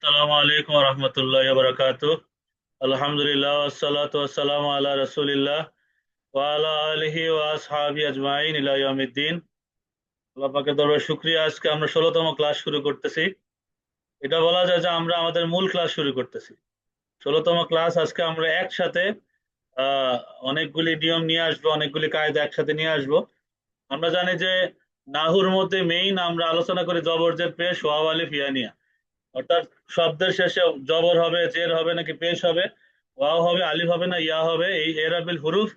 আসসালামু আলাইকুম রহমতুল্লাহ বারাকাতু। আলহামদুলিল্লাহ ওয়াসসালাতু ওয়াসসালামু আলা রাসূলিল্লাহ ওয়া আলা আলিহি ওয়া আসহাবি আজমাইন ইলা ইয়াউমিদ্দিন। আল্লাহ পাকের দরবারে শুকরিয়া। আজকে আমরা 16তম ক্লাস শুরু করতেছি। এটা বলা যায় যে আমরা আমাদের মূল ক্লাস শুরু করতেছি। 16তম ক্লাস আজকে আমরা একসাথে আহ অনেকগুলি নিয়ম নিয়ে আসবো, অনেকগুলি কায়দা একসাথে নিয়ে আসবো। আমরা জানি যে নাহুর মধ্যে মেইন আমরা আলোচনা করি জবর জের পেশ ওয়াও আলিফ ইয়া নিয়া। অর্থাৎ শব্দের শেষে জবর হবে, জের হবে নাকি পেশ হবে, ওয়াও হবে, আলিফ হবে না ইয়া হবে, এই এরাবিল হুরুফ,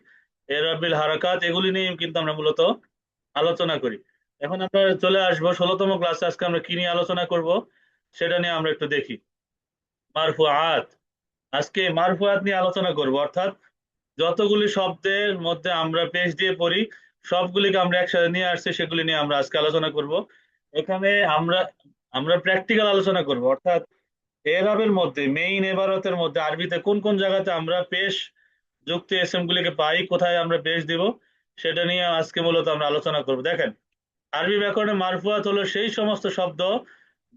এরাবিল হারাকাত, এগুলি নিয়ে কিন্তু আমরা মূলত আলোচনা করি। এখন আমরা চলে আসবো 16তম ক্লাসে। আজকে আমরা কি নিয়ে আলোচনা করব সেটা নিয়ে আমরা একটু দেখি। মারফুআত। আজকে মারফুআত নিয়ে আলোচনা করব, অর্থাৎ যতগুলি শব্দের মধ্যে আমরা পেশ দিয়ে পড়ি সবগুলিকে আমরা একসাথে নিয়ে আসছি, সেগুলি নিয়ে আমরা আজকে আলোচনা করব। এখানে আমরা আমরা প্র্যাকটিক্যাল আলোচনা করব, অর্থাৎ এরাবের মধ্যে মেইন এবারতের মধ্যে আরবিতে কোন কোন জায়গাতে আমরা পেশ যুক্ত এসএম গুলিকে পাই, কোথায় আমরা পেশ দিব, সেটা নিয়ে আজকে মূলত আমরা আলোচনা করব। দেখেন, আরবি ব্যাকরণে মারফুয়াত হলো সেই সমস্ত শব্দ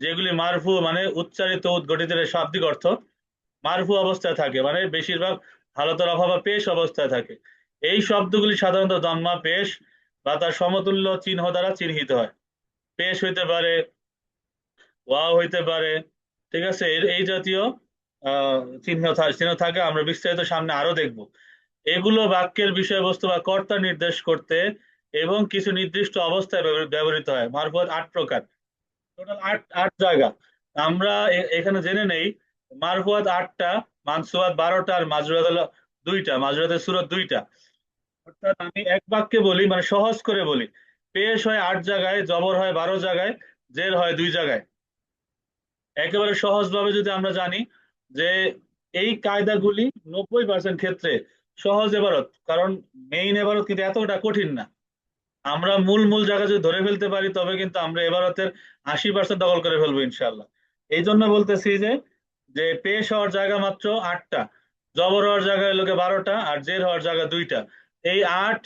যেগুলি মারফু মানে উচ্চারিত উদ্ঘটিত, এর শাব্দিক অর্থ মারফু অবস্থায় থাকে, মানে বেশিরভাগ হালতের অভাবে পেশ অবস্থায় থাকে। এই শব্দগুলি সাধারণত জন্মা পেশ বা তার সমতুল্য চিহ্ন দ্বারা চিহ্নিত হয়। পেশ হইতে পারে, ওয়াও হইতে পারে, ঠিক আছে, এই জাতীয় আহ চিহ্ন থাকে। আমরা বিস্তারিত সামনে আরো দেখব। এগুলো বাক্যের বিষয়বস্তু বা কর্তা নির্দেশ করতে এবং কিছু নির্দিষ্ট অবস্থায় ব্যবহৃত হয়। মারফত 8 প্রকার, টোটাল আট আট জায়গা। আমরা এখানে জেনে নেই মারফুয়াত 8টা, মানসুয়াত 12টা, আর মাজরুরাত হলো 2টা, মাজরুরাতের সুরত 2টা। অর্থাৎ আমি এক বাক্যে বলি, মানে সহজ করে বলি, পেশ হয় 8 জায়গায়, জবর হয় 12 জায়গায়, জের হয় 2 জায়গায়। একেবারে সহজভাবে যদি আমরা জানি যে এই কায়দাগুলি 90% ক্ষেত্রে সহজ এবারত, কারণ মেইন এবারত কিন্তু এতটা কঠিন না। আমরা মূল মূল জায়গা যদি ধরে ফেলতে পারি তবে কিন্তু আমরা এবারতের 80% দখল করে ফেলবো ইনশাল্লাহ। এই জন্য বলতেছি যে যে পেশ হওয়ার জায়গা মাত্র 8টা, জবর হওয়ার জায়গা লোকে 12টা, আর জের হওয়ার জায়গা 2টা। এই 8,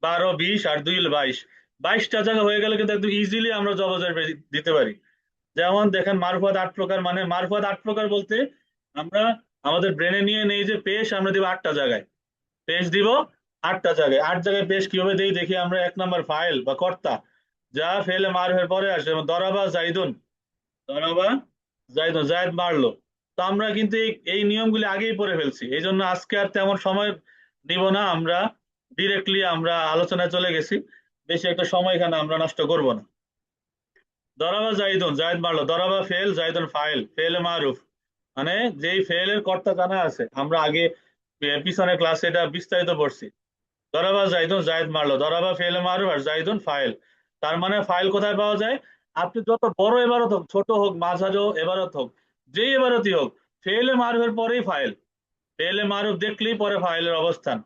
12, 20 আর 2 হলো 22। 22টা জায়গা হয়ে গেলে কিন্তু একদম ইজিলি আমরা জবর জের দিতে পারি। যেমন দেখেন, মারফুয়াত 8 প্রকার, মানে মারফুয়াত 8 প্রকার বলতে আমরা আমাদের ব্রেনে নিয়ে নেই যে পেশ আমরা দিব 8টা জায়গায়, পেশ দিব 8টা জায়গায়। 8 জায়গায় পেশ কিভাবে দেই দেখি আমরা। 1 নম্বর ফাইল বা কর্তা, যা ফেলে মারফের পরে আসে, যেমন দরাবা জাইদুন, দরাবা জাইদুন, জায়দ মারলো। তো আমরা কিন্তু এই নিয়মগুলি আগেই পড়ে ফেলছি, এই জন্য আজকে আর তেমন সময় নিব না। আমরা ডিরেক্টলি আমরা আলোচনায় চলে গেছি, বেশি একটা সময় এখানে আমরা নষ্ট করব না। দরাবা জাইদুন, জায়দ মারলো। দরাবা ফেল, জাইদুন ফাইল, ফেলে মারুফ, মানে যেই ফেলের কর্তা জানা আছে, আমরা আগে পিছনে ক্লাসে এটা বিস্তারিত পড়ছি। দরাবা জাইদুন, জায়দ মারলো। দরাবা ফেলে মারুফ আর জাইদুন ফাইল। তার মানে ফাইল কোথায় পাওয়া যায়? আপনি যত বড় এবারত হোক, ছোট হোক, মাঝারো এবারত হোক, যেই এবারতই হোক, ফেলে মারুফের পরেই ফাইল। ফেলে মারুফ দেখলেই পরে ফাইলের অবস্থান।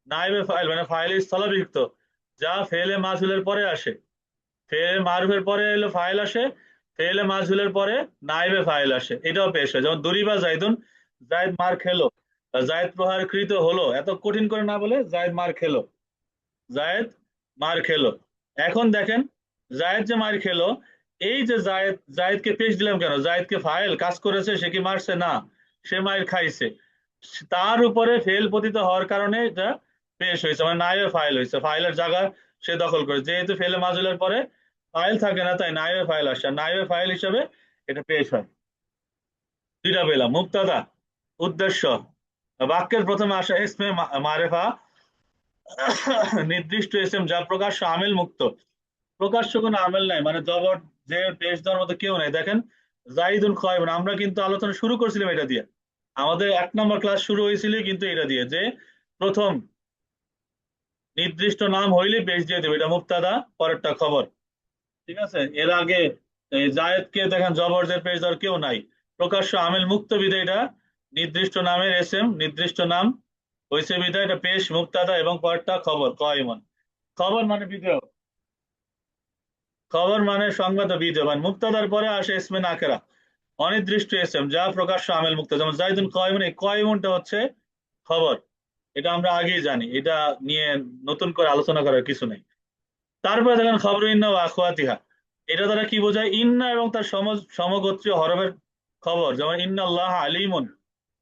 নাইবে ফাইল মানে ফাইল স্থলাভিষিক্ত, যা ফেলে মাঝুলের পরে আসে। ফেলে মারুফের পরে এলো ফাইল আসে, ফেলে মাজহুলের পরে নাইবে ফাইল আসে, এটাও পেশ হয়। যেমন দরিবা জাইদুন, জায়দ মার খেলো, বা জায়দ প্রহারকৃত হলো। এত কঠিন করে না বলে জায়দ মার খেলো, জায়েদ মার খেলো। এখন দেখেন, জায়েদ যে মার খেলো, এই যে জায়েদকে পেশ দিলাম কেন? জায়েদকে ফাইল কাজ করেছে, সে কি মারছে? না, সে মার খাইছে। তার উপরে ফেল পতিত হওয়ার কারণে এটা পেশ হয়েছে, মানে নাইবে ফাইল হয়েছে, ফাইলের জায়গা সে দখল করে। যেহেতু ফেলে মাজুলের পরে ফাইল থাকে না, তাই নাইবে ফাইল আসে, আর নাইবে ফাইল হিসেবে এটা পেশ হয়। 2টা পেলাম। মুক্তাদা, উদ্দেশ্য, বাক্যের প্রথমে আসা ইসমে মারেফা, নির্দিষ্ট এসএম যা প্রকাশ্য আমেল মুক্ত। প্রকাশ্য কোনো আমেল নাই, মানে জবর যে পেশ দেওয়ার মতো কেউ নাই। দেখেন, জাইদুল খয়বুন, আমরা কিন্তু আলোচনা শুরু করছিলাম এটা দিয়ে। আমাদের 1 নম্বর ক্লাস শুরু হয়েছিল কিন্তু এটা দিয়ে, যে প্রথম নির্দিষ্ট নাম হইলে পেশ দিয়ে দেবে, এটা মুক্তাদা, পরেরটা খবর। ঠিক আছে, এর আগে এই জায়েদকে দেখেন জবরজের পেশ দেওয়ার কেউ নাই। প্রকাশ্য আমেল মুক্ত বিধায় এটা নির্দিষ্ট নামের এসএম, নির্দিষ্ট নাম হয়েছে বিধায় এটা পেশ মুক্তাদা, এবং পরেরটা খবর কয়মন। খবর মানে বিধেয়, খবর মানে সংবাদ ও বিধেয়। মানে মুক্তাদার পরে আসে ইসমে নাকেরা, অনির্দিষ্ট এসএম যা প্রকাশ্য আমেল মুক্ত। যেমন জাইদুন কয়মন, এই কয়মনটা হচ্ছে খবর। এটা আমরা আগেই জানি, এটা নিয়ে নতুন করে আলোচনা করার কিছু নেই। তারপরে দেখেন খবর ইন্না ও আখওয়াতিহা, এটা দ্বারা কি বোঝায়? ইন্না এবং তার সমগোত্রীয় হরফের খবর, যেমন ইন্না আল্লাহ আলিমুন,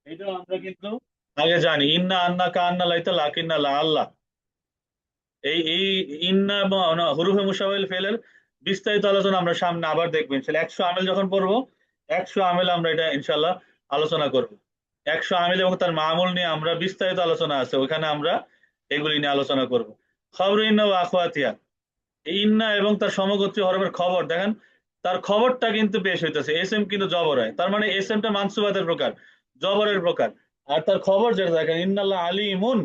এটাও আমরা কিন্তু আগে জানি। ইন্না আন্না কা আন্না লাইতা লাকিন্না লা আল্লাহ, এই ইন্না এবং হুরুফে মুশাবিল ফেলের বিস্তারিত আলোচনা আমরা সামনে আবার দেখবো ইনশাল্লাহ। 100 আমেল যখন পড়বো, 100 আমেল আমরা এটা ইনশাল্লাহ আলোচনা করব। 100 আমেল এবং তার মামুল নিয়ে আমরা বিস্তারিত আলোচনা আছে, ওখানে আমরা এগুলি নিয়ে আলোচনা করব। খবর ইন্না ও আখওয়াতিয়া, এই ইন্না এবং তার সমগোত্রীয় হরফের খবর দেখেন, তার খবরটা কিন্তু পেশ হইতেছে, এস এম কিন্তু জবর হয়, তার মানে এস এমটা মানসুবাতের প্রকার, জবরের প্রকার। আর তার খবর যেটা দেখেন ইন্নাল্লাহ আলিমুন,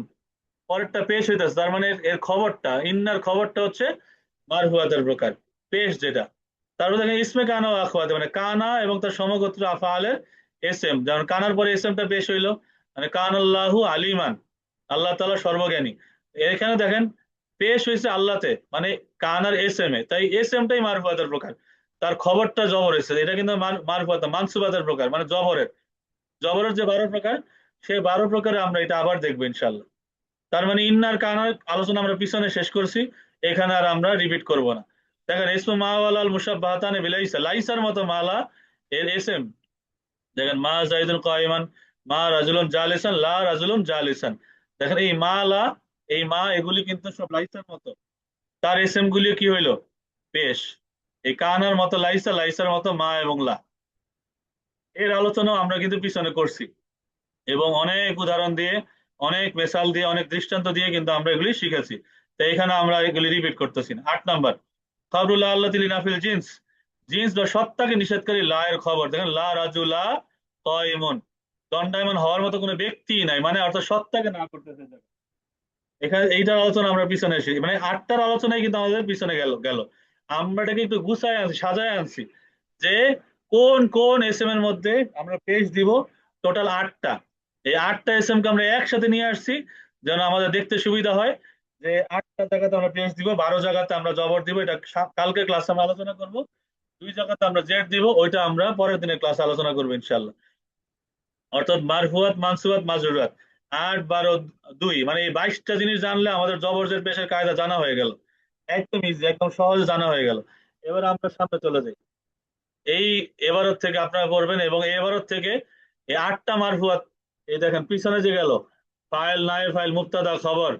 পরেরটা পেশ হইতেছে, তার মানে এর খবরটা, ইন্নার খবরটা হচ্ছে মারফুয়াতের প্রকার, পেশ যেটা। তারপর দেখেন ইসমে কানা ও আখওয়াতে, মানে কানা এবং তার সমগোত্র আফআলের এস এম, যেমন কানার পরে এস এমটা পেশ হইলো, মানে কান আল্লাহু আলিমান, আল্লাহ তাআলা সর্বজ্ঞানী। এখানে দেখেন পেশ হয়েছে আল্লাহতে, মানে কানার এস এম এ, তাই এস এমটাই মারফুয়াতের প্রকার, তার খবরটা জবর হয়েছে, এটা কিন্তু মারফুয়াত মানসুবাতের প্রকার, মানে জবরের। জবরের যে 12 প্রকার, সেই 12 প্রকারে আমরা এটা আবার দেখবো ইনশাল্লাহ। তার মানে ইন্নার কানার আলোচনা আমরা পিছনে শেষ করছি, এখানে আর আমরা রিপিট করব না। দেখেন ইসমু মা ওয়াল আল মুশাব্বাহাতানি বিলাইসা, লাইসার মতো মালা এর এস এম, দেখেন মা জাইদুল কাইমান, মা রাজুলুন জালিসান, লা রাজুলুন জালিসান। দেখেন এই মা লা, এই মা এগুলি কিন্তু সব লাইসার মতো, তার এস এম গুলি কি হইলো পেশ। এই কানার মতো লাইসা, লাইসার মতো মা এবং লা, এর আলোচনাও আমরা কিন্তু পিছনে করছি, এবং অনেক উদাহরণ দিয়ে, অনেক মেসাল দিয়ে, অনেক দৃষ্টান্ত দিয়ে কিন্তু আমরা এগুলি শিখেছি। তো এখানে আমরা এগুলি রিপিট করতেছি না। 8 নাম্বার, খবরুল্লাহ আল্লাহ তিলি নাফিল জিন্স, জিন্স বা সত্তাকে নিষেধকারী লা এর খবর দেখেন, লা রাজুলা কায়িমুন, দণ্ডায়মান হওয়ার মতো কোনো ব্যক্তি নাই, মানে অর্থাৎ সত্তাকে না করতেছে দেখেন। এখানে এইটার আলোচনা আমরা পিছনে এসেছি, মানে 8টার আলোচনায় কিন্তু আমাদের পিছনে গেল গেল। আমরা এটাকে একটু গুছায় আনছি, সাজায় আনছি, যে কোন কোন এস এম এর মধ্যে আমরা পেজ দিব। টোটাল 8টা, এই 8টা এস এম কে আমরা একসাথে নিয়ে আসছি, যেন আমাদের দেখতে সুবিধা হয়, যে 8টা জায়গাতে আমরা পেজ দিব, 12 জায়গাতে আমরা জবর দিব, এটা কালকে ক্লাসে আমরা আলোচনা করব। 2 জায়গাতে আমরা জেড দিব, ওইটা আমরা পরের দিনের ক্লাসে আলোচনা করবো ইনশাল্লাহ। অর্থাৎ মারফুয়াত মানসুবাত মাজরুরাত, 8 12 2, মানে এই 22টা জিনিস জানলে আমাদের জবর জের পেশের কায়দা জানা হয়ে গেল, একদম ইজি, একদম সহজে জানা হয়ে গেল। এবার আমরা সামনে চলে যাই। এই এবারত থেকে আপনারা পড়বেন, এবং এই এবারত থেকে এই 8টা মারফুয়াত, এই দেখেন পিছনে যে গেল ফাইল নায়েব ফাইল মুবতাদা খবর,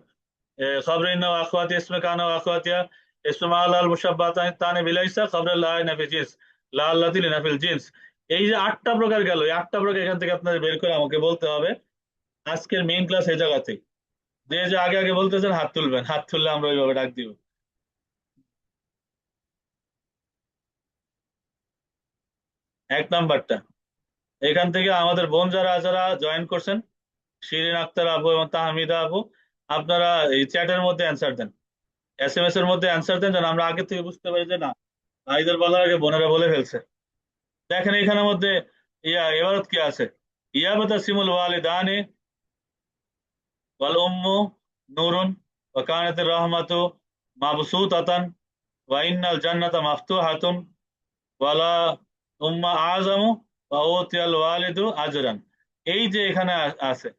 খবর ইন্না ওয়া আখওয়াতি ইসমে কানা ওয়া আখওয়াতিয়া, ইসমে মা আল মুশাব্বাহাতানি বিলাইসা, খবর লা নাফি জিন্স, লা আল্লাতি লিনাফিল জিন্স। এই যে 8টা প্রকার গেল, এই 8টা প্রকার এখান থেকে আপনাদের বের করে আমাকে বলতে হবে। আজকের মেইন ক্লাস এই জায়গাতেই, যে যে আগে আগে বলতেছেন হাত তুলবেন, হাত তুললে আমরা ওইভাবে ডাক দিব। 1 নাম্বারটা, এখান থেকে আমাদের বোন যারা যারা জয়েন করছেন, শিরিন আক্তার আপু এবং তাহমিদা আপু, আপনারা এই চ্যাটের মধ্যে অ্যান্সার দেন, এস এম এস এর মধ্যে অ্যান্সার দেন, যেন আমরা আগে থেকে বুঝতে পারি যে না, ভাইদের বলার আগে বোনেরা বলে ফেলছে। দেখেন এখানের মধ্যে এবারত কি আছে, ইয়াবাতা সিমুল ওয়ালিদানি ওয়াল উম্মু নূরুন ওয়া কানাতির রাহমাতু মাবসুতাতান ওয়া ইন্নাল জান্নাতা মাফতুহাতুন ওয়ালা উম্মা আযামু ওয়া উতিয়াল ওয়ালিদু আজরান। এই যে এখানে আছে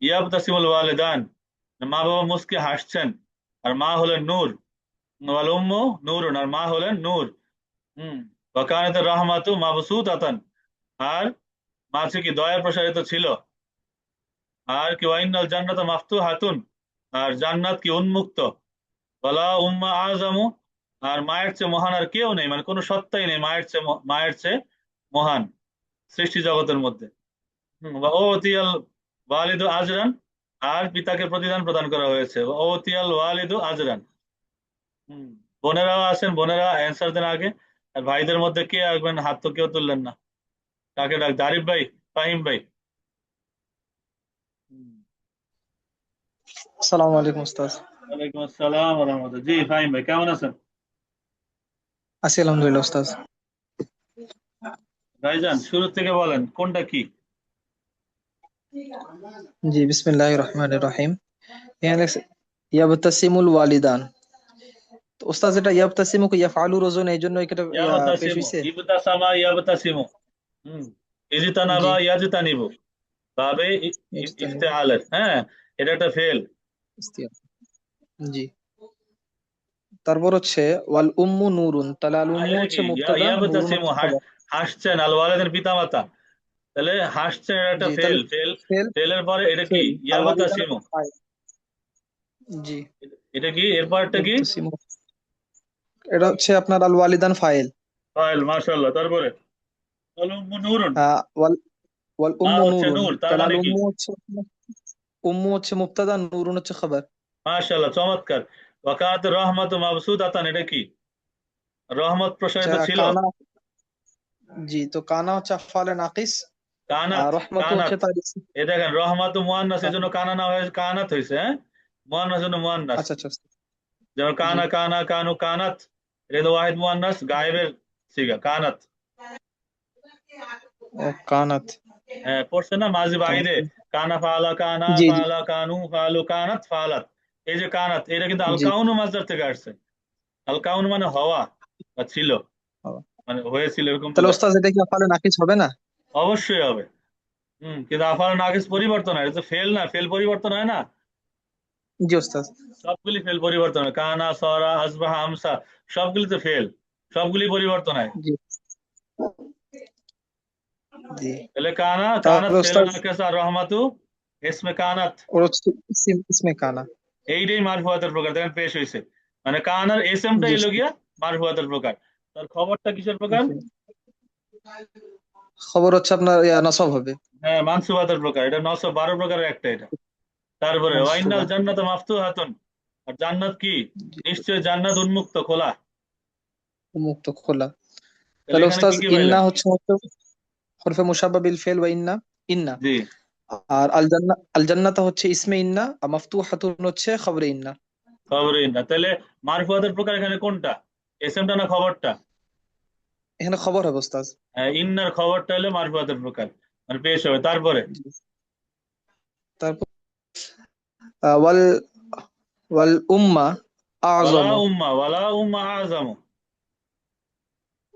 ইয়াবতাসিমুল ওয়ালিদান, মা বাবা মুস্কি হাসছেন, আর মা হলেন নূর, ওয়াল উম্মু নূরুন, আর মা হলেন নূর। হুম, ওয়া কানাতির রাহমাতু মাবসুতাতান, আর মাঝে কি দয়া প্রসারিত ছিল, আর কি ওয়াইনাল জান্নাত মাফতুহাতুন, আর জান্নাত কি উন্মুক্ত, ওয়ালা উম্মা আযামু, আর মায়ের চেয়ে মহান আর কেউ নেই, মানে কোনো সত্তাই নেই মায়ের চেয়ে, মায়ের চেয়ে মহান সৃষ্টি জগতের মধ্যে। ওয়া উতিয়াল ওয়ালিদু আজরান, আর পিতাকে প্রতিদান প্রদান করা হয়েছে, ওয়া উতিয়াল ওয়ালিদু আজরান। হম, বোনেরাও আছেন, বোনেরা অ্যান্সার দেন আগে। আর ভাইদের মধ্যে কে আসবেন, হাত তো কেউ তুললেন না, কাকে ডাক, আরিফ ভাই, ফাহিম ভাই? হুম, আসসালামু আলাইকুম উস্তাদ। ওয়ালাইকুম আসসালাম ওয়া রাহমাতুল্লাহ। জি ফাহিম ভাই, কেমন আছেন? আছি আলহামদুলিল্লাহ উস্তাদ। ভাইজান শুরু থেকে বলেন কোনটা কি। জি বিসমিল্লাহির রহমানির রহিম। এখানে লেখছে ইয়াবতাসিমুল ওয়ালিদান। তো উস্তাদ এটা ইয়াবতাসিমুকে ইয়াফআলুর ওজন, এই জন্য এটা পেশ ইয়াবতাসিমু, হইছে। ইবতাসামা ইয়াবতাসিমু। হুম, জি ইজতানাবা ইয়াজতানিবু, বাবে ইজতানিব ইফতেআলের, হ্যাঁ, এটা একটা ফেল। ইস্তিয়া- জি। তারপর হচ্ছে ওয়াল উম্মু নূরুন, তাহলে আল উম্মু এটা হচ্ছে কি মুবতাদা, নূরুন ইয়াবতাসিমু হচ্ছে খবর। হাসছেন, আল ওয়ালিদিন পিতামাতা, তাহলে হাসছেন এটা একটা জি, ফেল তাহলে ফেল। ফেল ফেলের পরে এটা কি? ফেল আল ওয়ালিদান ইয়াবতাসিমু। ফাইল। জি, এটা কি? এরপরটা কি? ইয়াবতাসিমু এটা হচ্ছে আপনার আল ওয়ালিদান ফাইল। ফাইল, মাশাআল্লাহ। তারপরে আল উম্মু নূরুন। ওয়াল ওয়াল মা উম্মু হচ্ছে নূরুন, নূর, তার তাহলে আল মানে কি? উম্মু হচ্ছে মুবতাদা, নূরুন হচ্ছে খবর। মাশাআল্লাহ, চমৎকার। ওয়াকাত রহমাতু মাবসুতাতান, এটা কি? রহমত প্রসারিত ছিল। কানা, জি, তো কানা হচ্ছে আফআলে নাকিস, কানাত। আর রহমত কানাত। হচ্ছে তার এই দেখেন, রহমাতু মুয়ান্নাস, এই জন্য কানা না হয়ে কানাত হয়েছে, হ্যাঁ। মুয়ান্নাস জন্য মুয়ান্নাস। আচ্ছা আচ্ছা। যেমন জি, কানা, কানা, কানু, কানাত। এটা কিন্তু ওয়াহিদ মুয়ান্নাস গায়েবের সিগা, কানাত। ও কানাত। হ্যাঁ, পড়ছে না মাঝি বাইদে। কানা ফালা, কানা জি জি ফালা, কানু ফালু, কানাত ফালাত। এই যে কানাত, এটা কিন্তু আল জি। কাউনু মাসদার থেকে আসছে। আল কাউনু মানে হওয়া বা ছিল, ও, মানে হয়েছিল, এরকম তাহলে বোঝায়। ওস্তাদ এটা কি আফআলে নাকিস হবে না? অবশ্যই হবে। কিন্তু আফাল নাকিস পরিবর্তন হয়, এটা তো ফেল না, ফেল পরিবর্তন হয় না। জি ওস্তাদ। সবগুলি ফেল পরিবর্তন হয়, কানা, সরা, আসবাহা, আমসা, সবগুলি তো ফেল, সবগুলি পরিবর্তন হয়। জি জি। তাহলে কানা, কানাত তাহলে ফেল ওস্তাদ নাকিসা, রহমাতু ইসমে কানাত। ওর হচ্ছে ইসমে কানা। এইটাই মারফুয়াতের প্রকার, দেখেন পেশ হয়েছে। মানে কানার এসএমটা জি এলো গিয়া মারফুয়াতের প্রকার। তার খবরটা কিসের প্রকার? জি। খবর হচ্ছে আপনার নসব হবে। হ্যাঁ, মানসুবাতের প্রকার। এটা 912 প্রকারের একটা এটা। তারপরে ওয়াইনাল মানসুবা। জান্নাত মাফতুহাতুন। আর জান্নাত কি? নিশ্চয় জান্নাত উন্মুক্ত, খোলা। মুক্ত খোলা। তাহলে তাহলে এখানে ওস্তাদ কি কি ইন্না পাইলাম? হচ্ছে হরফে মুশাব্বা বিল ফেল ওয়া ইন্না, ইন্না। জি। আর আল জান্নাতা হচ্ছে ইসমে ইন্না, আর মাফতুহাতুন হচ্ছে খবরে ইন্না। খবরই না, তাহলে মারফুয়াতের প্রকার এখানে কোনটা? এসএমটা না খবরটা? এখানে খবর হবে ওস্তাদ। ইন্নার খবরটা হলে মারফুয়াতের প্রকার, মানে পেশ হবে। তারপরে জি। তারপর ওয়াল ওয়াল উম্মা ওয়ালা আযমু, উম্মা, ওয়ালা উম্মা আযামু।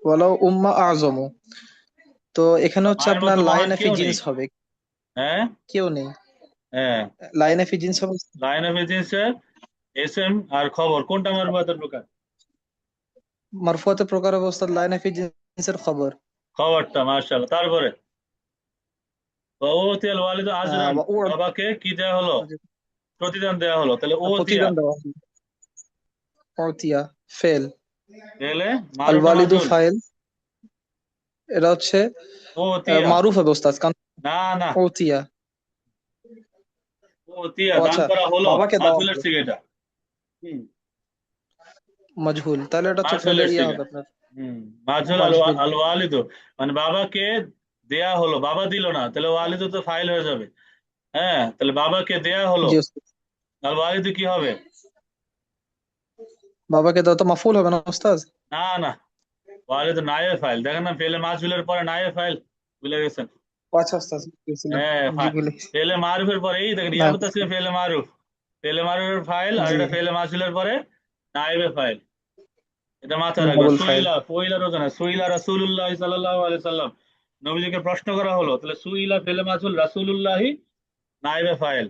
ওয়ালাউ উম্মা আযমু। তো এখানে হচ্ছে মায়ের আপনার মতো মহান লাইন অফ কেউ নেই। জিন্স হবে। হ্যাঁ। কেউ নেই। হ্যাঁ। লাইন অফ জিন্স হবে। লাইন অফ এজেন্সের এসএম আর খবর কোনটা মারফুয়াতের প্রকার? মারফুয়াতের প্রকার হবে ওস্তাদ লাইন অফ জিন্সের খবর। খবরটা, মাশাআল্লাহ। তারপরে ওতিয়াল ওয়ালিদ আজরান, বাবাকে কি দেয়া হলো? প্রতিদান দেয়া হলো। তাহলে ওতিয়া, প্রতিদান দেওয়া হবে। উতিয়া ফেল। তাহলে আল মারুফ না ওয়ালিদু মাজহুল? ফাইল। এটা হচ্ছে ওতিয়া। মারুফ হবে ওস্তাদ, কারণ না না, উতিয়া। ওতিয়া ও দান আচ্ছা, করা হলো, বাবাকে দেওয়া মাজহুলের হবে। থেকে এটা। হুম। মজহুল, তাহলে এটা হচ্ছে ফেলে মাজহুলের ইয়া থেকে। হবে আপনার মাজহুল আল মজহুল। আল ওয়ালিদ, মানে বাবাকে দেয়া হলো, বাবা দিল না, তাহলে ওয়ালিদ তো ফাইল হয়ে যাবে। হ্যাঁ, তাহলে বাবাকে দেয়া হলো, জি ওস্তাদ। আল ওয়ালিদ কি হবে? বাবাকে দেওয়া তো মাফুল হবে না ওস্তাদ? না না, ওয়ালিদ নায়েব ফাইল, দেখেন না ফেলে মাজহুলের পরে নায়েব ফাইল, ভুলে গেছেন? ও আচ্ছা ওস্তাদ, বুঝছিলাম। হ্যাঁ, জি বলে। ফেলে মারুফের পরে এই দেখেন না। ইয়াবত আছে ফেলে মারুফ। ফেলে মারুফের ফাইল, আর জি, এটা ফেলে মাজহুলের পরে নায়েবে ফাইল। এটা মাথায় রাখবেন। নাবুল ফাইল। সুইলা, পয়লা রোজানা সুইলা রাসূলুল্লাহ সাল্লাল্লাহু আলাইহি সাল্লাম, নবীজিকে প্রশ্ন করা হলো, তাহলে সুইলা ফেলে মাজহুল, রাসূলুল্লাহি নায়েবে ফাইল।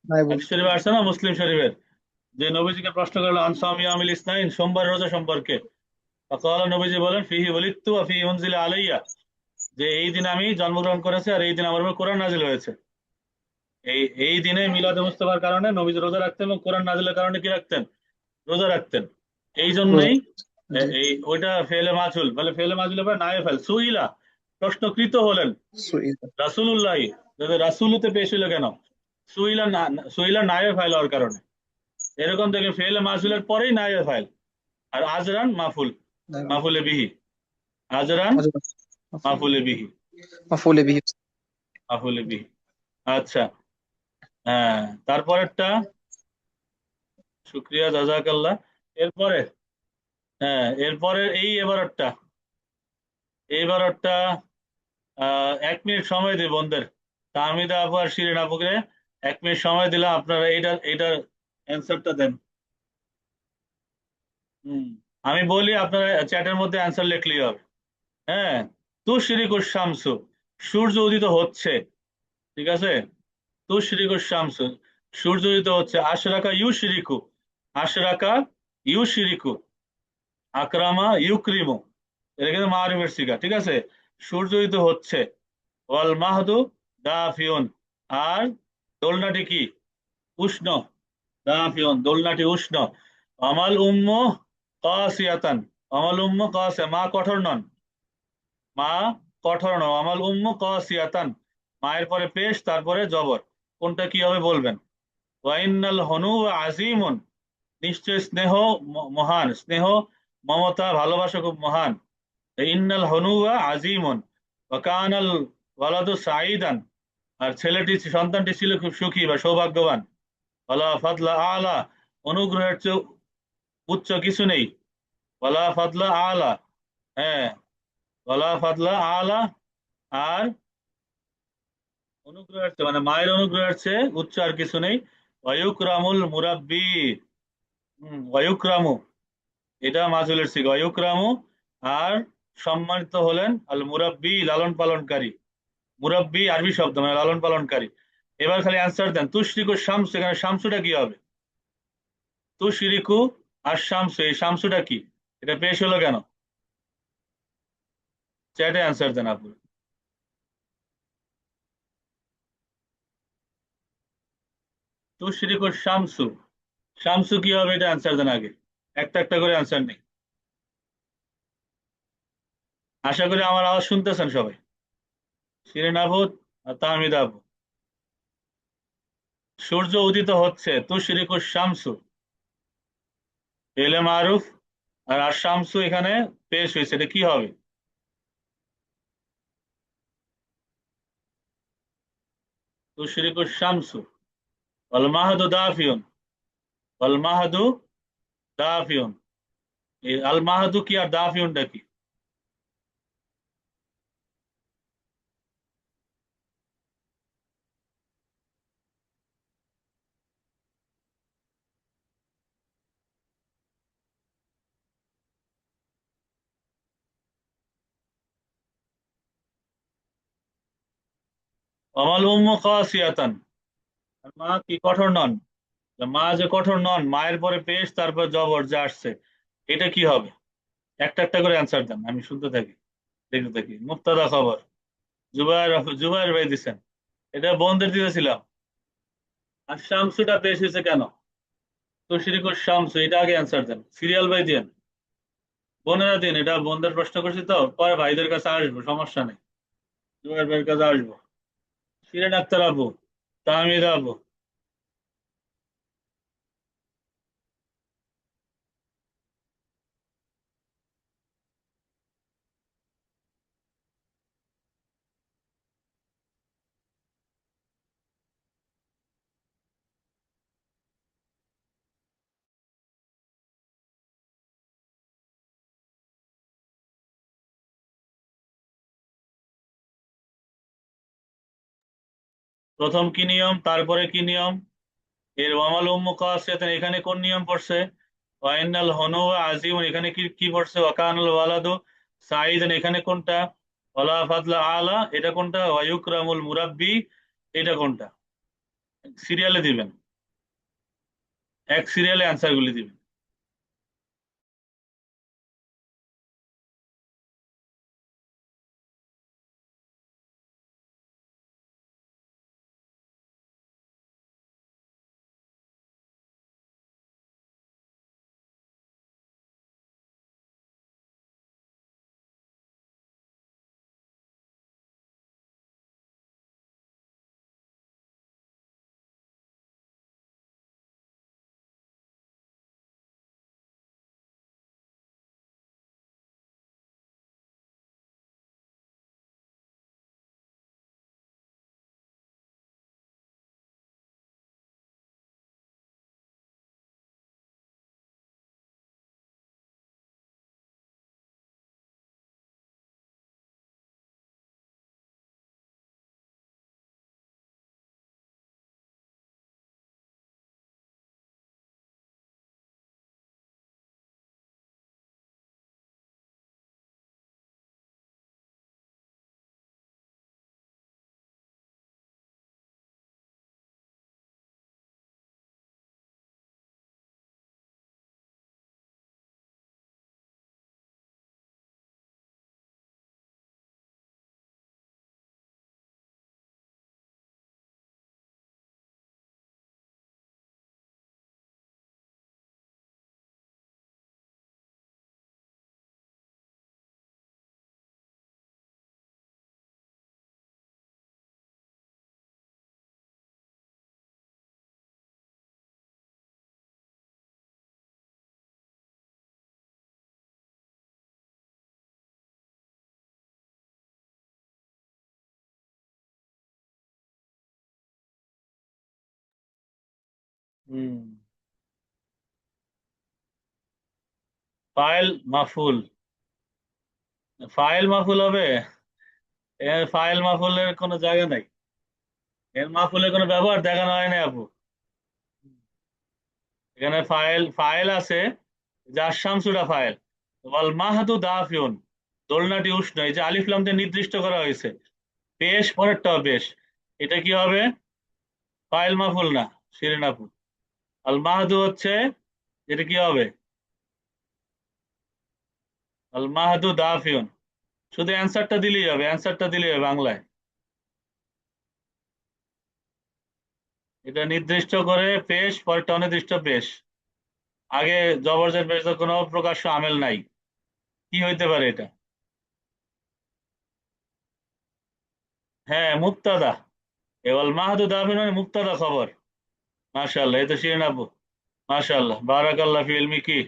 নাইবুল। হাদিস শরীফে আসছে না মুসলিম শরীফের, যে নবীজিকে প্রশ্ন করলো আন সাওমি ইয়াউমিল ইসনাইন, সোমবার রোজা সম্পর্কে। ফাকালা, নবীজি বলেন ফিহি ওয়ালিদতু ওয়া ফিহি উনজিলা আলাইয়া, যে এই দিন আমি জন্মগ্রহণ করেছি আর এই দিন আমার উপর কোরআন নাজিল হয়েছে। এই এই দিনে মিলাদে মুস্তাফার কারণে নবীজি রোজা রাখতেন এবং কোরআন নাজিলের কারণে কি রাখতেন? রোজা রাখতেন। এই রোজা। জন্যই জি। এই ওইটা ফেলে মাছুল, বলে ফেলে মাছুল এবার নায়ে ফেল। সুইলা, প্রশ্নকৃত হলেন সুইদা। রাসূলুল্লাহি, যদি রাসূলুতে পেশ হলো কেন? সুইলা সুইলা নায়ে ফাইল হওয়ার কারণে। এরকম দেখে ফেলে মাছুলের পরেই নায়ে ফাইল। আর আজরান মাফুল, নাইবুল। মাফুলে বিহি। আজরান আচ্ছা, মাফুলে বিহি, মাফুলে বিহি। মাফুলে বিহি। আচ্ছা। হ্যাঁ, তারপরেরটা শুক্রিয়া, জাযাকাল্লাহ। এরপরে, হ্যাঁ এরপরে এবারটা, এইবারটা 1 মিনিট সময় দিই বন্ধুদের। তাহমিদা আপু আর শিরিন আপুকে 1 মিনিট সময় দিলাম, আপনারা এইটার অ্যান্সারটা দেন। হুম। আমি বলি, আপনারা চ্যাটের মধ্যে অ্যান্সার লিখলেই হবে। হ্যাঁ। তুশরিকুশ শামসু, সূর্য উদিত হচ্ছে। ঠিক আছে। তুশরিকুশ শামসু, সূর্য উদিত হচ্ছে। আশরাকা ইউশরিকু, আশরাকা ইউশরিকু, আকরামা ইউকরিমু, এটা কিন্তু মারিফের সিগা। ঠিক আছে। সূর্য উদিত হচ্ছে, ওয়াল মাহদু দাফিউন, আর দোলনাটি কি? উষ্ণ। দাফিউন, দোলনাটি উষ্ণ। আমাল উম্মু কাসিয়াতান, আমাল উম্মু কাসিয়া, মা কঠোর নন, মা কঠোর নন। আমাল উম্মু কাসিয়াতান, মায়ের পরে পেশ তারপরে জবর, কোনটা কি হবে বলবেন। ওয়াইন্নাল হনু আজিমুন, নিশ্চয় স্নেহ মহান, স্নেহ মমতা ভালোবাসা খুব মহান। ইন্নাল হনুয়া আজিমুন ওয়া কানাল ওয়ালাদু সাঈদান, আর ছেলেটি সন্তানটি ছিল খুব সুখী বা সৌভাগ্যবান। ওয়ালা ফাদলা আলা, অনুগ্রহের চেয়ে উচ্চ কিছু নেই। ওয়ালা ফাদলা আলা, হ্যাঁ, ওয়ালা ফাদলা আলা, আর অনুগ্রহের চেয়ে মানে মায়ের অনুগ্রহের চেয়ে উচ্চ আর কিছু নেই। ওয়ায়ুকরামুল মুরাব্বি, ওয়ায়ুকরামু, এটা মাজুলের সিগা, ওয়ায়ুকরামু, আর সম্মানিত হলেন আল মুরাব্বি, লালন পালনকারী। মুরাব্বি আরবি শব্দ, মানে লালন পালনকারী। এবার খালি অ্যান্সার দেন, তুশরিকু শামস, এখানে শামসুটা কি হবে? তুশরিকু আর শামসু, এই শামসুটা কি? এটা পেশ হলো কেন? চ্যাটে অ্যান্সার দেন আপনি। তুশরিকু শামসু, শামসু কি হবে এটা অ্যান্সার দেন আগে, একটা একটা করে অ্যান্সার নেই। আশা করি আমার আওয়াজ শুনতেছেন সবাই। শিরিন আপু আর তাহমিদ আপু, সূর্য উদিত হচ্ছে, তুশরিকু শামসু এলে মারুফ, আর আর শামসু এখানে পেশ হয়েছে, এটা কি হবে? তুশরিকু শামসু ওয়াল মাহদু দাফিউন, ওয়াল মাহদু দাফিউন, এই আল মাহাদু কি আর দাফিউনটা কি? অমাল উম্মু কাসিয়াতান, আর মা কি কঠোর নন? মা যে কঠোর নন, মায়ের পরে পেশ তারপর জবর যে আসছে, এটা কি হবে? একটা একটা করে অ্যান্সার দেন, আমি শুনতে থাকি, দেখতে থাকি। মুক্তাদা খবর, জুবাইর, জুবাইর ভাই দিচ্ছেন, এটা বোনদের দিতেছিলাম। আর শামসুটা পেশ হয়েছে কেন? তুশরিকুর শামসু, এটা আগে অ্যান্সার দেন, সিরিয়াল বাই দিন। বোনেরা দিন, এটা বোনদের প্রশ্ন করছি তো, পরে ভাইদের কাছে আসবো, সমস্যা নেই। জুবাইর ভাইয়ের কাছে আসবো। শিরিন আক্তার আপু, তাহমিদ আপু। প্রথম কি নিয়ম, তারপরে কি নিয়ম? এর ওয়ামাল উম্মু কাসিয়াতান, এখানে কোন নিয়ম পড়ছে? ওয়াইনাল হনু আজিমুন, এখানে কি কি পড়ছে? ওয়াকানাল ওয়ালাদু সাঈদান, এখানে কোনটা? ওয়ালা ফাদলা আলা, এটা কোনটা? ওয়ায়ুকরামুল মুরাব্বি, এটা কোনটা? সিরিয়ালে দিবেন, এক সিরিয়ালে অ্যান্সার গুলি দিবেন। হুম। ফাইল মাফুল। ফাইল মাফুল হবে? এর ফাইল মাফুলের কোনো জায়গা নাই। এর মাফুলের কোনো ব্যবহার দেখানো হয় না আপু। এখানে ফাইল ফাইল আছে, যার শামসুরা ফাইল। ওয়াল মাহাদু দাফিউন, দোলনাটি উষ্ণ, এই যে আলিফ লাম দিয়ে নির্দিষ্ট করা হয়েছে। পেশ পরেরটা পেশ, এটা কি হবে? ফাইল মাফুল না, শিরিন আপু। আল মাহাদু হচ্ছে, এটা কি হবে? আল মাহাদু দাফিউন। শুধু অ্যান্সারটা দিলেই হবে, অ্যান্সারটা দিলেই হবে বাংলায়। এটা নির্দিষ্ট করে পেশ, পরেরটা অনির্দিষ্ট পেশ। আগে জবরজের পেশ, কোনো প্রকাশ্য আমেল নাই। কি হইতে পারে এটা? হ্যাঁ, মুক্তাদা। এবার মাহাদু দাফিন মানে মুক্তাদা খবর। মাশাআল্লাহ, এই তো শিরিন আপু। মাশাআল্লাহ, বারাকাল্লাহ ফি ইলমিকি।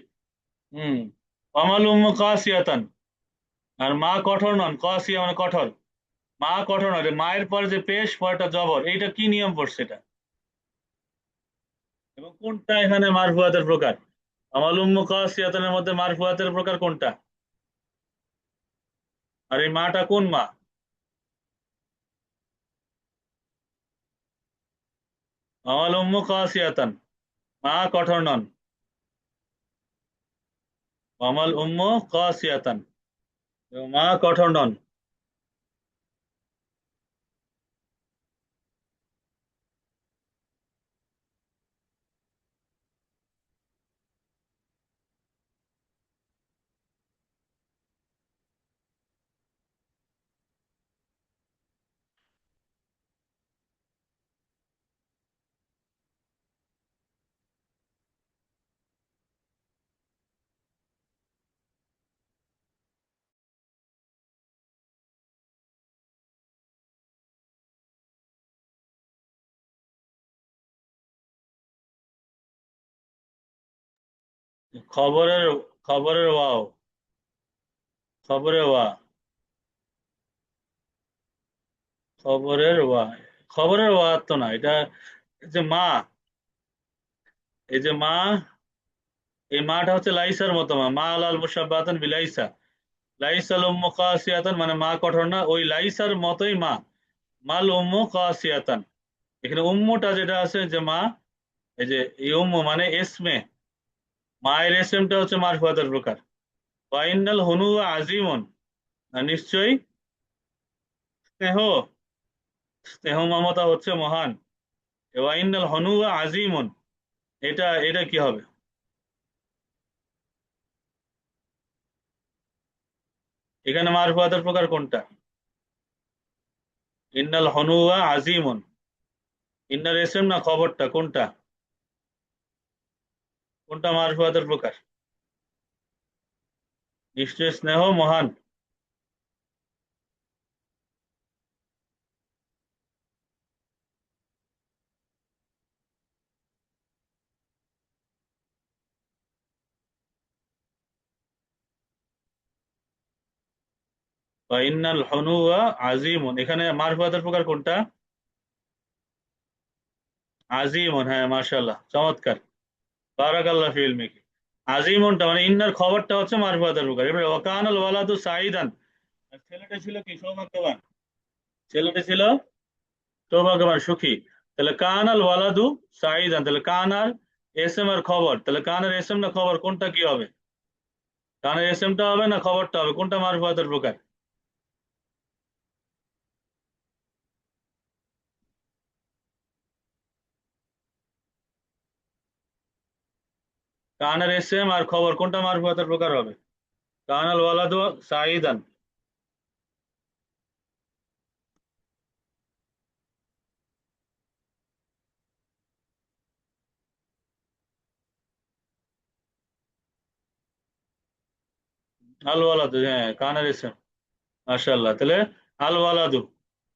হুম। আমাল উম্মু কাসিয়াতান, আর মা কঠোর নন, কাসিয়া মানে কঠোর। মা কঠোর নয়, মায়ের পরে যে পেশ পরেটা জবর, এইটা কি নিয়ম পড়ছে এটা? এবং কোনটা এখানে মারফুয়াতের প্রকার? আমাল উম্মু কাসিয়াতানের মধ্যে মারফুয়াতের প্রকার কোনটা? আর এই মাটা কোন মা? আমাল উম্মু কাসিয়াতান, মা কঠোর নন। আমাল উম্মু কাসিয়াতান, এবং মা কঠোর নন। খবরের, খবরের ওয়াও, খবরের ওয়া, খবরের ওয়া। খবরের ওয়া তো না এটা। এই যে মা, এই যে মা, এই মাটা হচ্ছে লাইসার মতো মা, মা আলাল মুসাব্বাতান বিলাইসা। লাইসাল উম্মু কাসিয়াতান মানে মা কঠোর না, ওই লাইসার মতোই মা। মাল উম্মু কাসিয়াতান। এখানে উম্মুটা যেটা আছে যে মা, এই যে এই উম্মু মানে এসমে, মায়ের এসএমটা হচ্ছে মারফুয়াতের প্রকার। ওয়াইনাল হুনু আজিমন, আর নিশ্চয়ই স্নেহ, স্নেহ মমতা হচ্ছে মহান। ওয়াইনাল হনু আজিমন, এটা এটা কি হবে? এখানে মারফুয়াতের প্রকার কোনটা? ইন্নাল হনু আজিমন। ইন্নার এসএম না খবরটা কোনটা? কোনটা মারফুয়াতের প্রকার? নিশ্চয় স্নেহ মহান। বা ইন্নাল হনু আজিমন, এখানে মারফুয়াতের প্রকার কোনটা? আজিমন, হ্যাঁ মাশাআল্লাহ, চমৎকার। বারাকাল্লাহ ফি ইলমিকি। আজিমনটা মানে ইন্নার খবরটা হচ্ছে মারফুয়াতের প্রকার। এবারে ওয়াকানাল ওয়ালাদু সাইদান, আর ছেলেটা ছিল কি সৌভাগ্যবান। ছেলেটা ছিল সৌভাগ্যবান, সুখী। তাহলে কানাল ওয়ালাদু সাইদান, তাহলে কানার এসএম আর খবর, তাহলে কানের এসএম না খবর, কোনটা কি হবে? কানের এসএমটা হবে না খবরটা হবে, কোনটা মারফুয়াতের প্রকার? কানের এসএম আর খবর কোনটা মারফুয়াতের প্রকার হবে? কানাল ওয়ালাদু সাইদান। আল ওয়ালাদু, হ্যাঁ কানের এসএম। মাশাআল্লাহ, তাহলে আল ওয়ালাদু,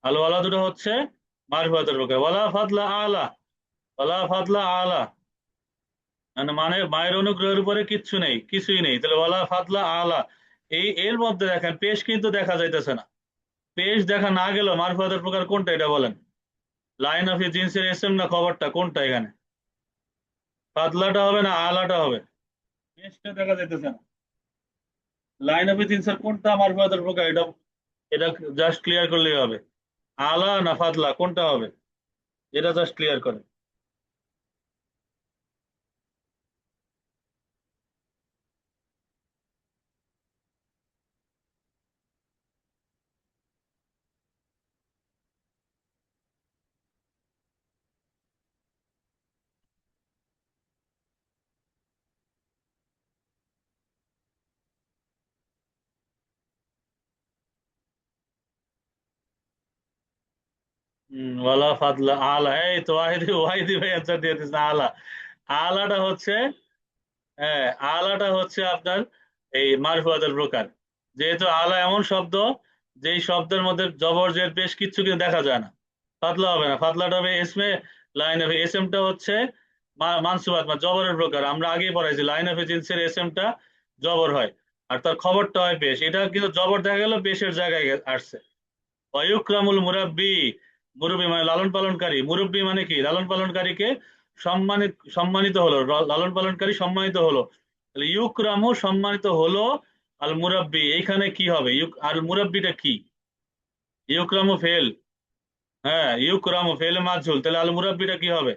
আল ওয়ালাদুটা হচ্ছে মারফুয়াতের প্রকার। ওয়ালা ফাদলা আলা, ওয়ালা ফাদলা আলা মানে মানে মায়ের অনুগ্রহের উপরে কিচ্ছু নেই, কিছুই নেই। তাহলে ওয়ালা ফাদলা আলা, এই এর মধ্যে দেখেন পেশ কিন্তু দেখা যাইতেছে না। পেশ দেখা না গেলেও মারফুয়াতের প্রকার কোনটা এটা বলেন? লাইন অফ জিন্সের এসএম না খবরটা, কোনটা এখানে? ফাদলাটা হবে না আলাটা হবে? পেজটা দেখা যাইতেছে না। লাইন অফ ইনসার কোনটা মারফুয়াতের প্রকার, এটা এটা জাস্ট ক্লিয়ার করলেই হবে। আলা না ফাদলা কোনটা হবে, এটা জাস্ট ক্লিয়ার করে। ওয়ালা ফাদলা আলা, এই তো ওয়াহিদি ওয়াহিদি ভাই অ্যান্সার দিয়ে দিচ্ছে আলা। আলাটা হচ্ছে, হ্যাঁ আলাটা হচ্ছে আপনার এই মারফুয়াতের প্রকার। যেহেতু আলা এমন শব্দ যেই শব্দের মধ্যে জবর জের বেশ কিছু কিন্তু দেখা যায় না। ফাদলা হবে না, ফাদলাটা হবে এসমে। লাইন অফ এসএমটা হচ্ছে মানসুবাত মানে জবরের প্রকার। আমরা আগেই পড়াইছি লাইন অফ জিন্সের এসএমটা জবর হয়, আর তার খবরটা হয় পেশ। এটা কিন্তু জবর দেখা গেল পেশের জায়গায় আসছে। ওয়ায়ুকরামুল মুরাব্বি, মুরব্বি মানে লালন পালনকারী। মুরব্বি মানে কি, লালন পালনকারীকে সম্মানিত সম্মানিত হলো, লালন পালনকারী সম্মানিত হলো। তাহলে ইউকরামু সম্মানিত হলো, আল মুরাব্বি এইখানে কি হবে, আল মুরাব্বিটা কি? ইউকরামু ফেল, হ্যাঁ ইউকরামু ফেলে মাজহুল, তাহলে আল মুরাব্বিটা কি হবে?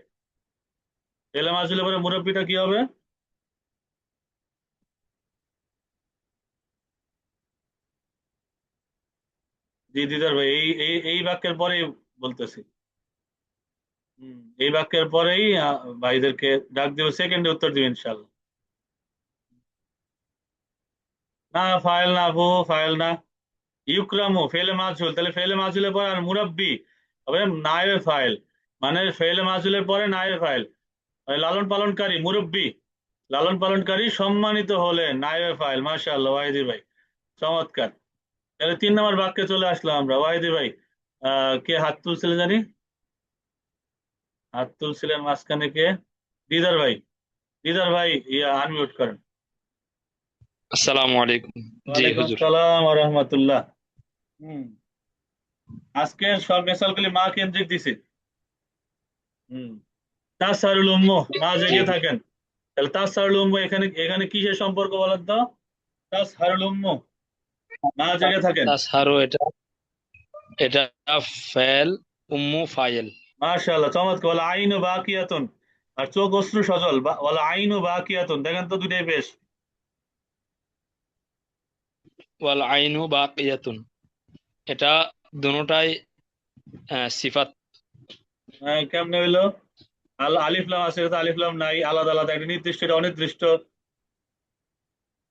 ফেলে মাজহুলের পরে মুরাব্বিটা কি হবে? জি দিদার ভাই, এই এই এই বাক্যের পরেই বলতেছি। এই বাক্যের পরেই ভাইদেরকে ডাক দিব, সেকেন্ডে উত্তর দিবেন ইনশাল্লাহ। না ফাইল না আপু, ফাইল না। ইউকরামু ফেলে মাজহুল, তাহলে ফেলে মাজহুলের পরে আর মুরাব্বি হবে নায়েবে ফাইল, মানে ফেলে মাজহুলের পরে নায়েবে ফাইল। মানে লালন পালনকারী মুরব্বি, লালন পালনকারী সম্মানিত হলেন, নায়েবে ফাইল। মাশাআল্লাহ ওয়াহিদি ভাই, চমৎকার। তাহলে 3 নম্বর বাক্যে চলে আসলাম আমরা। ওয়াহিদি ভাই কে হাত তুলছিলেন জানি, হাত তুলছিলেন মাঝখানে কে? দিদার ভাই, দিদার ভাই ইয়া আনমিউট করেন। আসসালামু আলাইকুম। জি ওয়ালাইকুম হুজুর। আসসালাম ওয়া রাহমাতুল্লাহ। হুম, আজকে সব রেসাল্টগুলি মা কেন্দ্রিক দিছি। হুম, তাসারুল উম্মু, মা জি জেগে থাকেন। তাহলে তাসারুল উম্মু এখানে এখানে কিসের সম্পর্ক বলেন তো? তাসহারুল উম্মু, মা জেগে থাকেন। তাসহারু, এটা এটা ফেল, উম্মু ফাইল। মাশাআল্লাহ চমৎকার। ওয়াল আইনু বাকিয়াতুন, আর চোখ অশ্রু সজল। ওয়াল আইনু বাকিয়াতুন, দেখেন তো দুইটাই বেশ। ওয়াল আইনু বাকিয়াতুন, এটা দুটোটাই সিফাত। কেমনে হইলো? আলিফ লাম আছে, এটা আলিফ লাম নাই, আলাদা আলাদা, একটা নির্দিষ্ট এটা অনির্দিষ্ট।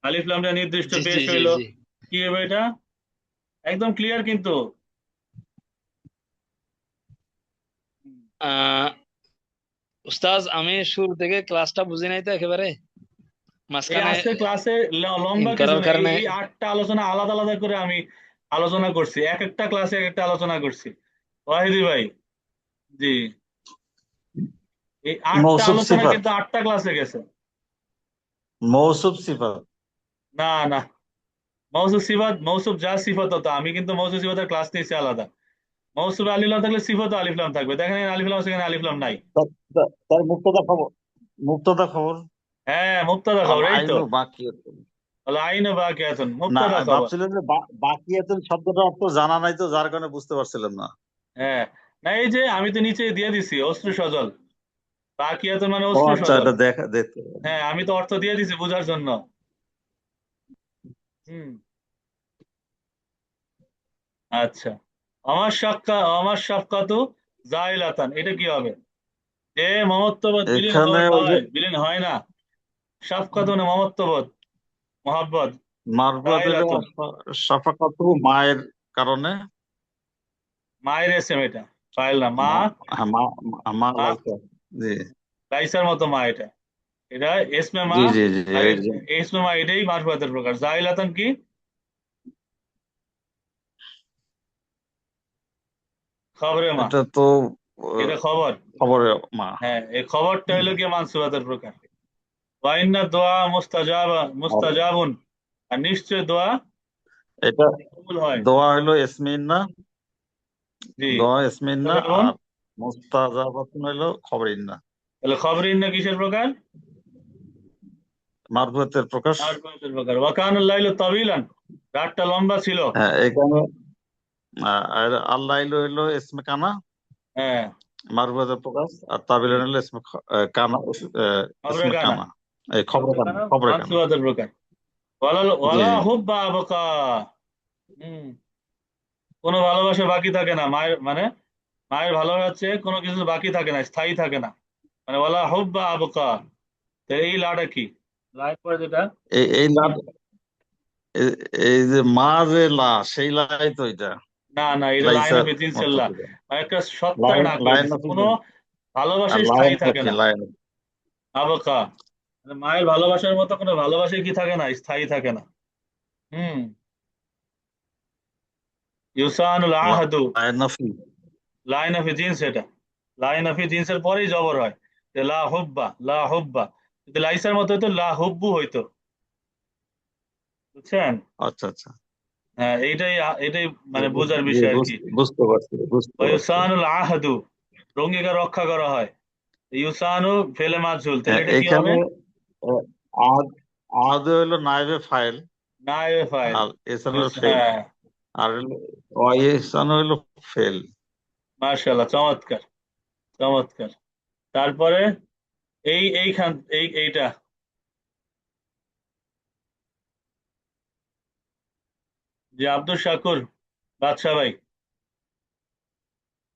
আলিফ লামটা নির্দিষ্ট জি জি পেশ জি হইলো। জি। কি হবে এটা? একদম ক্লিয়ার কিন্তু। আহ উস্তাজ, আমি শুরু থেকে ক্লাসটা বুঝি নাই তো একেবারে, এই মাঝখানে আজকের ক্লাসে ইন লম্বা কিছু করার না, এই কারণে। এই 8টা আলোচনা আলাদা আলাদা করে আমি আলোচনা করছি, এক একটা ক্লাসে এক একটা আলোচনা করছি। ওয়াহিদি ভাই, জি, এই 8টা মৌসুফ আলোচনা সিফাত, কিন্তু 8টা ক্লাসে গেছে। মৌসুফ সিফাত। না না, মৌসুফ সিফাত, মৌসুফ যা সিফাত হতো, আমি কিন্তু মৌসুফ সিফাতের ক্লাস নিয়েছি আলাদা। মৌসুফ আলিফলাম থাকলে সিফাত আলিফলাম থাকবে, দেখেন এখানে আলিফলাম আছে, এখানে আলিফলাম নাই। তার মুক্তদা খবর, মুক্তদা খবর। হ্যাঁ মুক্তাদা আল খবর, এই তো। আইনু বাকিয়াতুন। আইন বাকিয়াতুন, না, মুক্তাদা আমি খবর। ভাবছিলাম যে বাকিয়াতুন শব্দটা অর্থ জানা নাই, তো যার কারণে বুঝতে পারছিলাম না। হ্যাঁ, না এই যে আমি তো নিচে দিয়ে দিছি অশ্রু সজল, বাকিয়াতুন মানে ও অশ্রু আচ্ছা, সজল। এটা দেখতে হবে। হ্যাঁ আমি তো অর্থ দিয়ে দিছি বোঝার জন্য। হুম, আচ্ছা। আমার সাক্কাতু জাইলাতান, এটা কি হবে? যে মমত্ববোধ বিলীন এখানে ওই যে হয়, বিলীন হয় না। সাফকাত মানে মমত্ববোধ, মহাব্বত। মারফুয়াত হইলো জাইলাতুন, শাফাকাতু, মায়ের কারণে। মায়ের এসেম এটা, ফাইল না মা। হ্যাঁ, মা মা লাইকা। জি লাইসার মতো মা এটা, এটা এসমে মা। জি জি জি, আর এই যে এসমে মা এটাই মারফুয়াতের প্রকার। জাইলাতান কি? খবরে মা, এটা তো এটা খবর। খবরের মা। হ্যাঁ এই খবরটা হইলো কি মানসুবাতের প্রকার। ওয়াইন্না দোয়া মুস্তাজাবুন, আর নিশ্চয় দোয়া এটা কবুল হয়। দোয়া হইলো এসমিন না, জি, দোয়া ইসমিন না। মুস্তাজাবুন, আর মুস্তাজাবাতুন হইলো খবরিন না। তাহলে খবরে ইন্না কিসের প্রকার? মারফুয়াতের প্রকাশ। মারফুয়াতের প্রকার। ওয়াকানুল লাইলু তাবিলান, রাতটা লম্বা ছিল। হ্যাঁ, এখানে আর আল্লাহ হইলো ইসমে কানা, হ্যাঁ, মারফুয়াতের প্রকাশ, আর তাবিলান হলো ইসমে কানা, খবরে ইসমে কানা, কানা, এই খবরে খবরে কানা, কানা খবরে কানা। মানসুবাতের প্রকার। ওয়ালা জি ওয়ালা জি। হুব্বা আবকা। কোনো ভালোবাসা বাকি থাকে না মায়ের, মানে মায়ের ভালোবাসা কোনো কিছু বাকি থাকে না, স্থায়ী থাকে না, মানে ওয়ালা হুব্বা আবকা। তো এই লাটা কি? লাইন পরে যেটা, এই এই লা- এই এই যে মা যে লা, সেই লাই তো এটা না না, এটা লাইন লাইসার অফ মতো ইতিনসাল্লাহ, করে। মানে একটা সত্তায় লাইন না করে লাইন দিছে, অফ কোনো আর ভালোবাসাই লাইন স্থায়ী থাকে অফ না। লাইন। আবকা মানে মায়ের ভালোবাসার মতো কোনো ভালোবাসাই কি থাকে না, স্থায়ী থাকে না। হুম। ইউসানুল আহাদু, line of. Line of genes, এটা লাইন অফ জিন্সের পরেই জবর হয়, যে লা হুব্বা, লা হুব্বা। যদি লাইসার মতো হইতো লা হুব্বু হইতো, বুঝছেন? আচ্ছা আচ্ছা। হ্যাঁ, এইটাই এটাই জি, মানে বোঝার জি, বিষয় আর কি। বুঝতে পারছি, বুঝতে পারছি। ইউসানুল আহাদু, অঙ্গীকার রক্ষা করা হয়। ইউসানু ফেলে মাজহুল, তাহলে হ্যাঁ, এটা কি হবে? এখানে আহ, আদ আদ হইলো নাইবে ফাইল, নায়েবে ফাইল। আর এসান হলো ফেল, হ্যাঁ, আর এসান হইলো ফেল। মার্শাল্লাহ, চমৎকার, চমৎকার। তারপরে এইখান এইটা, যে আব্দুল শাকুর বাদশা ভাই,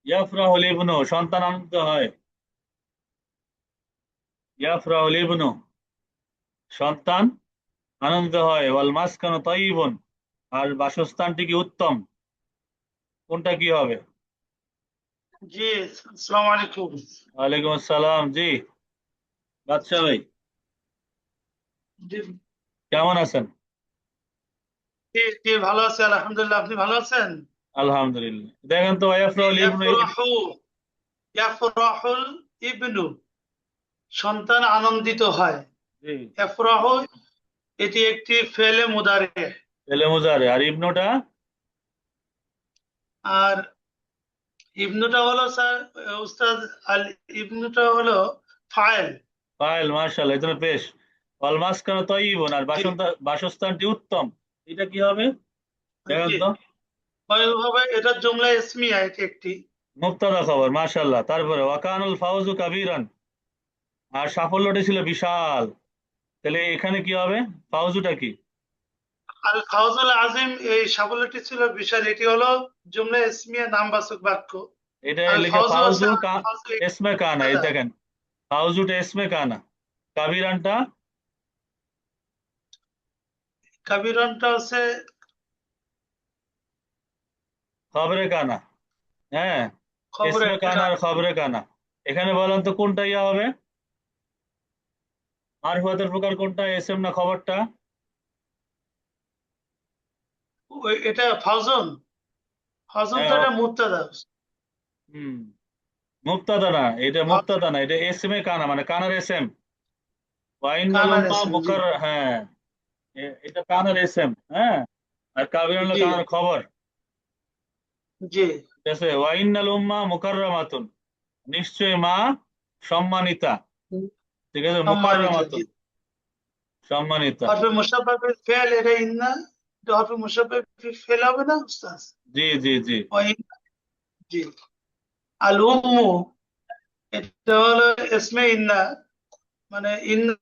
ইয়াফরাহুল ইবনু, সন্তান আনন্দিত হয়। ইয়াফরাহুল ইবনু, সন্তান আনন্দিত হয়। ওয়াল মাসকানু তাইয়িবুন, আর বাসস্থানটি কি উত্তম, কোনটা কি হবে? জি, আসসালামু আলাইকুম। ওয়ালাইকুম আসসালাম। জি বাদশা ভাই, জি, কেমন আছেন? জি, জি, ভালো আছি আলহামদুলিল্লাহ। আপনি ভালো আছেন? আলহামদুলিল্লাহ। দেখেন তো, ইয়াফরাহুল ইবনু, ইয়াফরাহু, ইয়াফরাহুল ইবনু, সন্তান আনন্দিত হয়। জি ইয়াফরাহু এটি একটি ফেলে মুদারে, এলে মুজারে, আর ইবনুটা? আর ইবনুটা হলো স্যার উস্তাদ আল ইবনুটা হলো ফাইল। ফাইল, মার্শাল্লাহ, এটা বেশ। ওয়াল মাসকানু তাইয়িবুন, আর জি বাসস্থানটি উত্তম, এটা কি হবে? দেখেন জি, তো। ওইভাবে এটা জুমলা ইসমিয়া, এটি একটি। মুক্তাদা খবর, মাশাআল্লাহ। তারপরে ওয়াকানুল ফাউজু কাবীরান, আর সাফল্যটি ছিল বিশাল, তাহলে এখানে কি হবে? ফাউজুটা কি? আল ফাউজুল আজিম, এই সাফল্যটি ছিল বিশাল, এটি হলো জুমলা ইসমিয়া, নামবাচক বাক্য। এটা আল লিখে ফাউজু আছে, ফাউজু আল ফাউজু এসমে কানা, এই দেখেন, ফাউজুটা এসমে কানা, কাবীরানটা কাবিরনটা হচ্ছে খবরে কানা। হ্যাঁ, খবরের এসমে কানা আর খবরে কানা। এখানে বলেন তো কোনটা ইয়া হবে, মারফুয়াতের প্রকার কোনটা, এসএম না খবরটা? এটা ফাউজন, ফাউজন হ্যাঁ তো এটা মুবতাদা। হুম, মুক্তাদা না, এটা মুক্তাদা না, এটা এসএম এ কানা, মানে কানার এসএম। ওয়াইনাল কানার উম্মা এসেন, জি মুকার, হ্যাঁ, এটা কানার এসএম। হ্যাঁ, আর কাবির হলো জি কানার খবর। জি ঠিক আছে, ওয়াইনাল উম্মা মুকাররামাতুন, নিশ্চয় মা সম্মানিতা। ঠিক আছে, সম্মানিত, জি। মুকাররামাতুন, সম্মানিতা। হরফে মুশাব্বাবিল ফেল, এটা ইন্না, এটা হরফে মুশাব্বাবিল ফেল হবে না উস্তাদ? জি জি জি জি। আল উম্মু, এটা হলো ইসমে ইন্না, মানে ইন্না